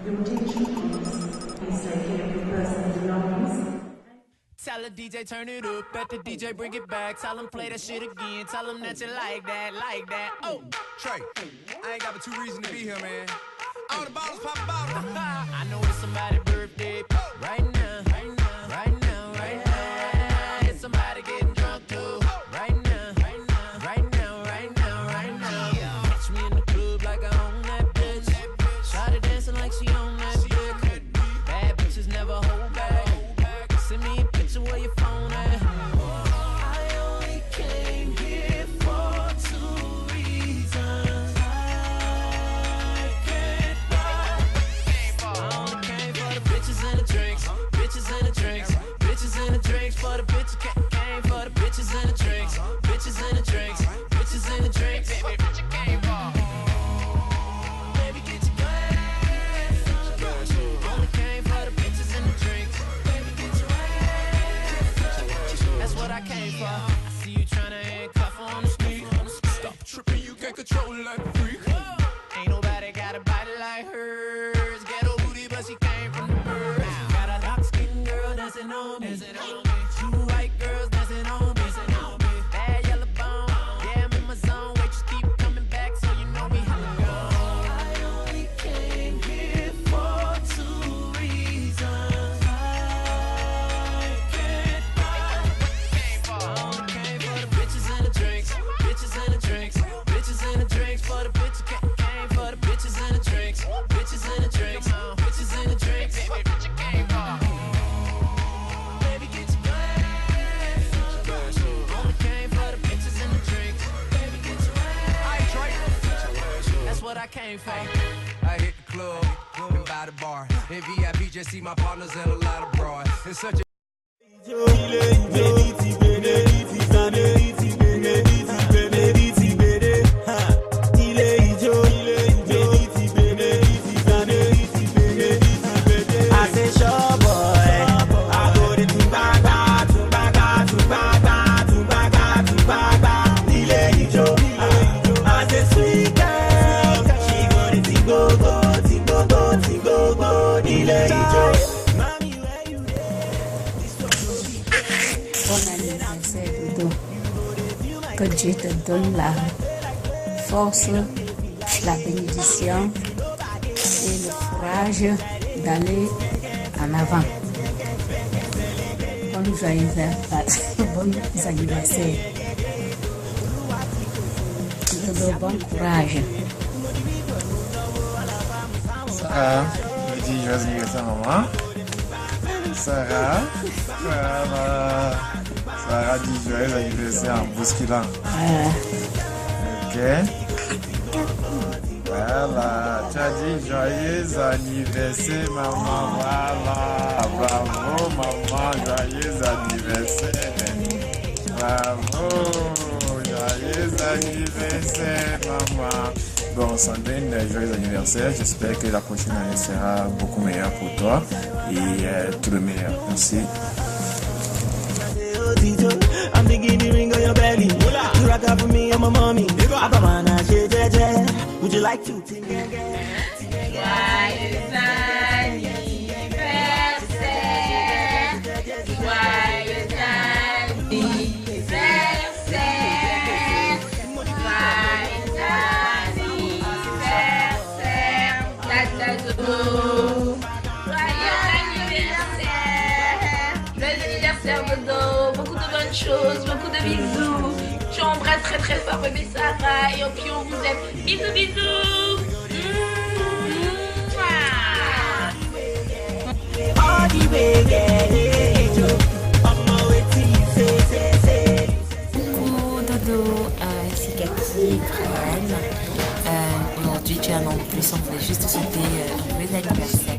Tell the DJ turn it up, bet the DJ bring it back. Tell him play that shit again, tell him that you like that, like that. Oh, Trey, I ain't got but two reasons to be here, man. All the bottles pop bottles. I know it's somebody's birthday right now, right now, right now, right now. It's somebody getting drunk too. Right now, right now, right now, right now, right now. Catch me in the club like I own that bitch. Shawty dancing like she own that bitch. Bad bitches never hold back. Send me a picture where your phone at. I only came here for two reasons. I can't buy. I only came for the bitches and the drinks. Bitches and the drinks. Bitches and the drinks for the bitches. Came for the bitches and the drinks. Bitches and the drinks. Bitches and the drinks. Baby, bitch, you came for. Baby, get your glass. Only came for the bitches and the drinks. Baby, get your ass. That's what I came for. I see you tryna handcuff her on the street. Stop tripping, you can't control it like a freak. Ain't nobody got a body like hers. Ghetto booty, but she came from the birds. Got a dark skinned girl dancing on me. Two white girls dancing on me. Bad yellow bone. Yeah, I'm in my zone. Wait, just keep coming back so you know me hella gone. I only came here for two reasons. I can't buy. I only came for the bitches and the drinks. Bitches and the drinks. Bitches and the drinks for the bitches. Came for the bitches and the drinks. Bitches and the drinks. Bitches and the drinks. Baby, bitch, you came for. Baby, get your glass. Only came for the bitches and the drinks. Baby, get your ass. That's what I came for. I hit the club and by the bar. In VIP, just see my partners and a lot of broad. It's such a Bon anniversaire, Dodo. Que Dieu te donne la force, la bénédiction et le courage d'aller en avant. Bon anniversaire. Dodo, bon courage. Sarah, je dis joyeux anniversaire maman. Sarah, Sarah dit joyeux anniversaire en bousculant. Ok. Voilà, tu as dit joyeux anniversaire maman. Voilà, bravo maman, joyeux anniversaire. Bravo, joyeux anniversaire maman. Bon, Sandrine, joyeux anniversaire. J'espère que la prochaine année sera beaucoup meilleure pour toi et tout le meilleur. Merci. I'm thinking the ring on your belly. You rock out for me and my mommy. Would you like to? Beaucoup de bonnes choses, beaucoup de bisous. Je embrasse très très fort bébé Sarah et puis on vous aime. Bisous bisous. Coucou Dodo, ici Cathy, Brian. Aujourd'hui tu as un an de plus, on voulait juste te souhaiter un joyeux anniversaire.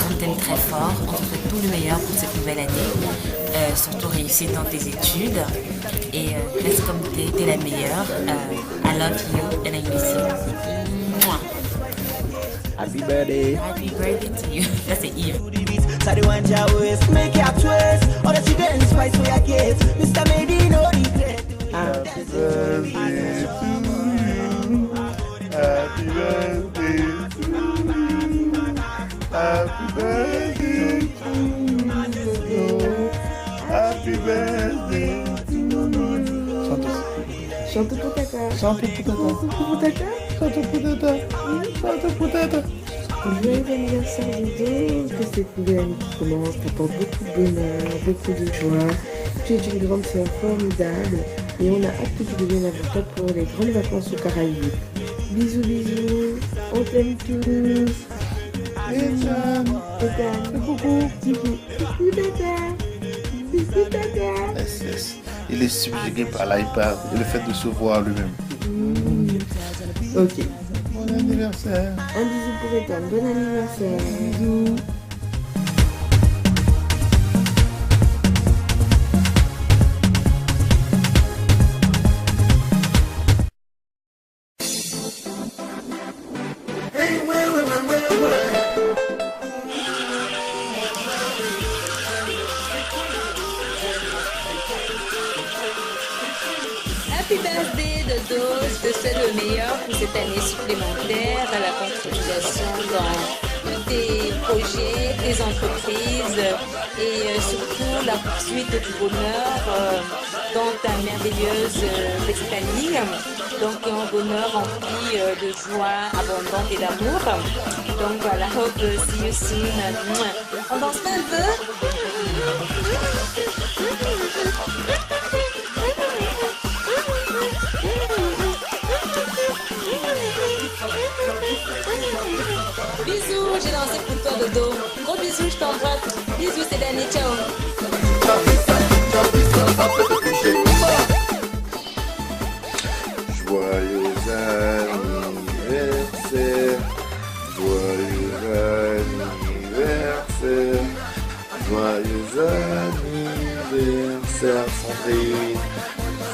On t'aime très fort, on te souhaite tout le meilleur pour cette nouvelle année. Surtout réussir dans tes études et reste comme t'es la meilleure. I love you and I miss you. Mouah. Happy birthday. Happy birthday to you. That's it, Eve. So the one you waste, make your twist. All the children spice for your kids. Mr. Maybe no regret. Happy birthday to you. Happy birthday to you. Happy birthday to you. Happy birthday to you. Chante pour tata. Chante pour tata. Chante pour tata. Chante pour tata. Joyeux anniversaire Dodo, que cette nouvelle année qui commence t'apporte beaucoup de bonheur, beaucoup de joie. Tu es une grande sœur formidable et on a hâte que tu deviennes avec toi pour les grandes vacances aux Caraïbes. Bisous, bisous, on t'aime tous. Ethan. Coucou. Coucou tata. Bisous tata. Yes. Il est subjugué par l'iPad et le fait de se voir lui-même. Ok. Bon anniversaire. Un bisou pour Ethan, bon anniversaire. Bisous. Happy birthday Dodo, je te souhaite le meilleur pour cette année supplémentaire, à la concrétisation dans tous tes projets, tes entreprises et surtout la poursuite du bonheur dans ta merveilleuse petite famille. Donc un bonheur rempli de joie abondante et d'amour. Donc voilà, hope see you soon. On danse un peu? Bisous, j'ai dansé pour toi Dodo. Gros bisous, je t'embrasse. Bisous, c'est Dani, ciao. Joyeux anniversaire. Joyeux anniversaire. Joyeux anniversaire Sandrine.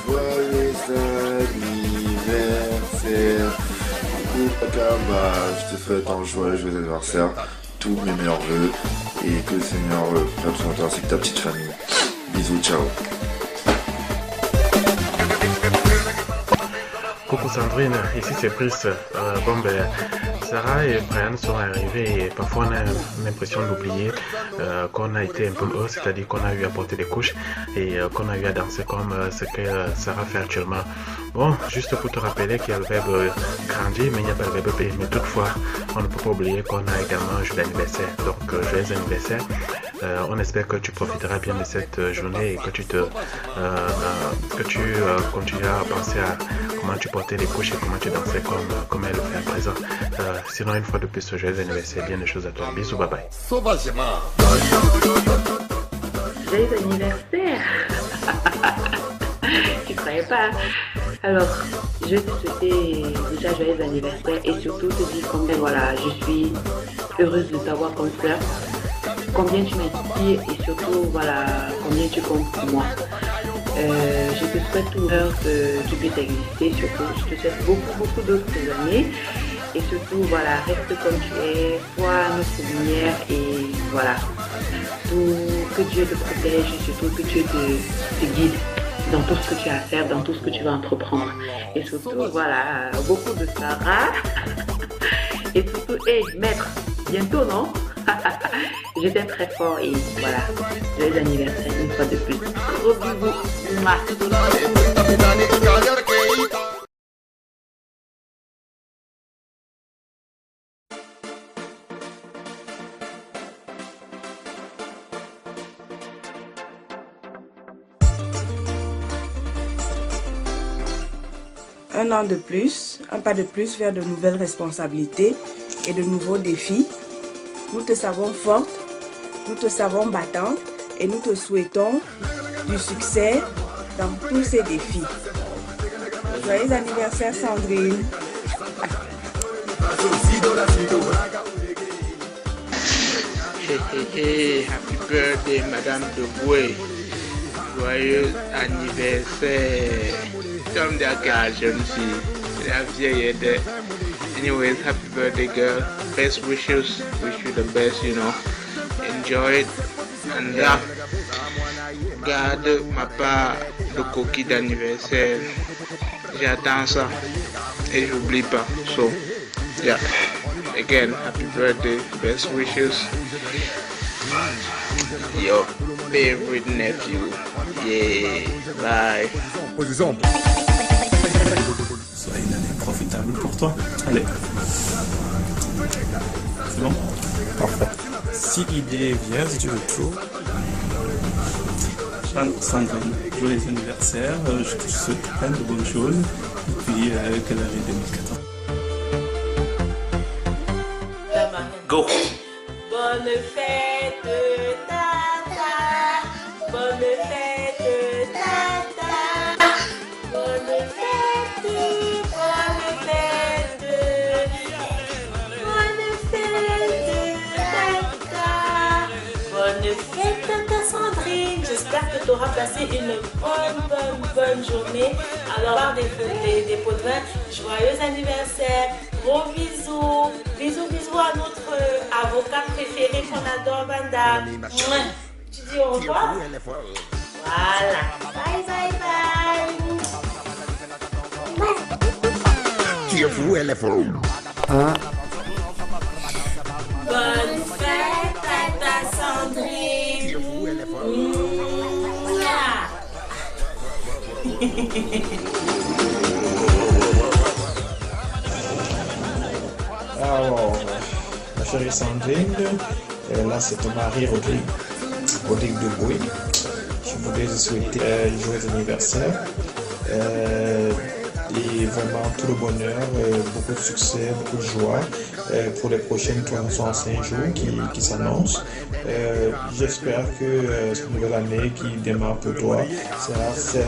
Joyeux anniversaire. Kama, je te souhaite un joyeux anniversaire, tous mes meilleurs vœux et que ces meilleurs vœux représentent ainsi que ta petite famille. Bisous, ciao. Coucou Sandrine, ici c'est Brice. Sarah et Brian sont arrivés et parfois on a l'impression d'oublier qu'on a été un peu heureux, c'est-à-dire qu'on a eu à porter des couches et qu'on a eu à danser comme ce que Sarah fait actuellement. Bon, juste pour te rappeler qu'il y a le verbe grandir, mais il n'y a pas le verbe payer. Mais toutefois, on ne peut pas oublier qu'on a également un jour d'anniversaire. Donc, joyeux anniversaire. On espère que tu profiteras bien de cette journée et que tu continueras à penser à comment tu portais les couches et comment tu dansais comme elle le fait à présent. Sinon, une fois de plus, joyeux anniversaire, bien des choses à toi. Bisous, bye bye. Sauvagement. Joyeux anniversaire. Tu croyais pas? Alors, je te souhaiter déjà joyeux anniversaire et surtout te dire combien voilà, je suis heureuse de t'avoir comme fleur, combien tu m'inspires et surtout voilà, combien tu comptes pour moi. Je te souhaite tout l'heure que tu puisses exister, surtout je te souhaite beaucoup d'autres années et surtout voilà, reste comme tu es, sois notre lumière et voilà, que Dieu te protège et surtout que Dieu te guide dans tout ce que tu as à faire, dans tout ce que tu vas entreprendre. Et surtout, voilà, beaucoup de Sarah. Et surtout, maître, bientôt, non? Je t'aime très fort et voilà, joyeux anniversaire une fois de plus. Gros bisous. Un an de plus, un pas de plus vers de nouvelles responsabilités et de nouveaux défis. Nous te savons forte, nous te savons battante et nous te souhaitons du succès dans tous ces défis. Joyeux anniversaire Sandrine. Happy birthday Madame Deboué. Joyeux anniversaire. Comme d'occasion, la vieille est. Anyways, happy birthday girl. Best wishes. Wish you the best, you know. Enjoy it. And garde ma part de coquille d'anniversaire. J'attends ça. Et j'oublie pas. So, yeah. again, happy birthday, best wishes. Your favorite nephew. Yeah, bye. Sois une année profitable pour toi. Allez. C'est bon? Parfait. Si l'idée vient, si tu veux tout. Sandrine, joyeux anniversaire. Je te souhaite plein de bonnes choses. Et puis, que l'année 2014. Go! Bonne fête, tata. Bonne fête, tata. Bonne fête, bonne fête. Bonne fête, tata. Bonne fête, tata Sandrine. J'espère que tu auras passé une bonne journée. Alors, par des pots de vin, joyeux anniversaire. Gros bisous. Bisous à notre avocat préféré qu'on adore, Banda. Tu dis au revoir? Voilà. Bye, bye, bye. Tu es fou, elle est folle. Bonne fête, tata Sandrine. Tu es fou, elle est folle. Alors, ma chérie Sandrine, là c'est ton mari Rodrigue de Boué. Je voudrais te souhaiter un joyeux anniversaire et vraiment tout le bonheur, beaucoup de succès, beaucoup de joie pour les prochaines 365 jours qui s'annoncent. J'espère que cette nouvelle année qui démarre pour toi sera celle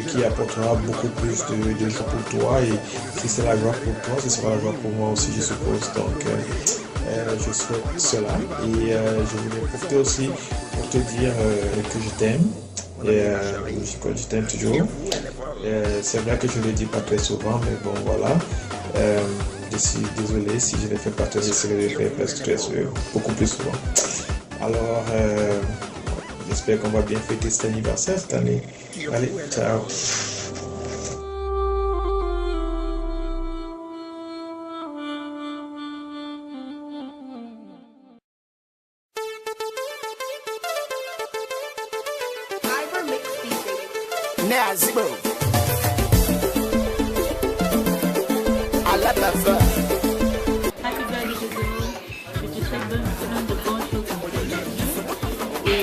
qui apportera beaucoup plus de joie pour toi, et si c'est la joie pour toi, ce sera la joie pour moi aussi, je suppose. Donc je souhaite cela, et je voulais profiter aussi pour te dire que je t'aime, et je t'aime toujours. C'est vrai que je ne le dis pas très souvent, mais bon voilà. Je suis désolé si je ne le fais pas, j'essaie de le faire presque très sûr, beaucoup plus souvent. Alors j'espère qu'on va bien fêter cet anniversaire cette année. Allez, ciao. Nazimo. I love that stuff. Happy birthday, Jojo. Je te souhaite plein de bonnes choses dans ta vie. Et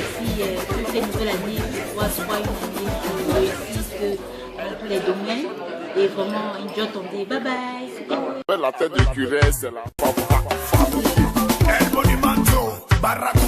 si tu fais une nouvelle année, pour toi, soit une année qui réussisse dans tous les domaines. Et vraiment, enjoy ton day. Bye bye. La tête du curé, c'est la femme. El Monumento, Barraco.